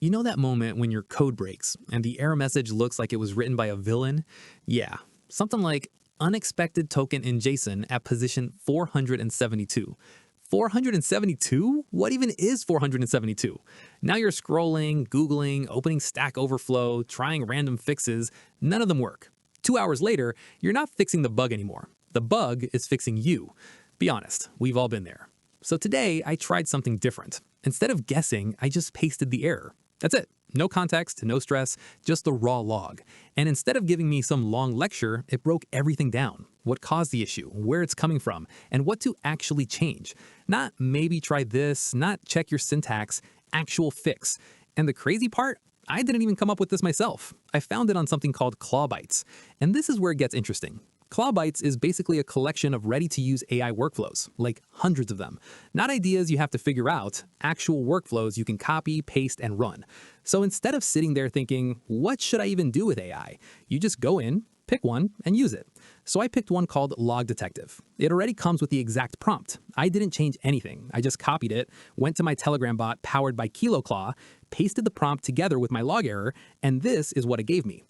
You know that moment when your code breaks and the error message looks like it was written by a villain? Yeah, something like unexpected token in JSON at position 472. 472? What even is 472? Now you're scrolling, Googling, opening Stack Overflow, trying random fixes. None of them work. 2 hours later, you're not fixing the bug anymore. The bug is fixing you. Be honest, we've all been there. So today, I tried something different. Instead of guessing, I just pasted the error. That's it. No context, no stress, just the raw log. And instead of giving me some long lecture, it broke everything down. What caused the issue, where it's coming from, and what to actually change. Not maybe try this, not check your syntax, actual fix. And the crazy part? I didn't even come up with this myself. I found it on something called ClawBytes. And this is where it gets interesting. ClawBytes is basically a collection of ready-to-use AI workflows, like hundreds of them. Not ideas you have to figure out, actual workflows you can copy, paste, and run. So instead of sitting there thinking, what should I even do with AI? You just go in, pick one, and use it. So I picked one called Log Detective. It already comes with the exact prompt. I didn't change anything. I just copied it, went to my Telegram bot powered by KiloClaw, pasted the prompt together with my log error, and this is what it gave me.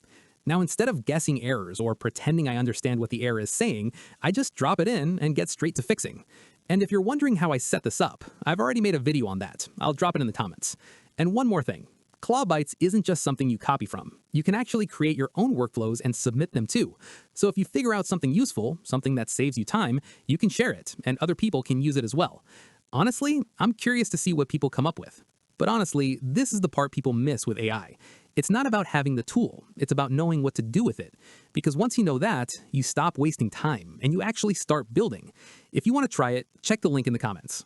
Now, instead of guessing errors or pretending I understand what the error is saying, I just drop it in and get straight to fixing. And if you're wondering how I set this up, I've already made a video on that. I'll drop it in the comments. And one more thing. ClawBytes isn't just something you copy from. You can actually create your own workflows and submit them too. So if you figure out something useful, something that saves you time, you can share it, and other people can use it as well. Honestly, I'm curious to see what people come up with. But honestly, this is the part people miss with AI. It's not about having the tool, it's about knowing what to do with it. Because once you know that, you stop wasting time and you actually start building. If you want to try it, check the link in the comments.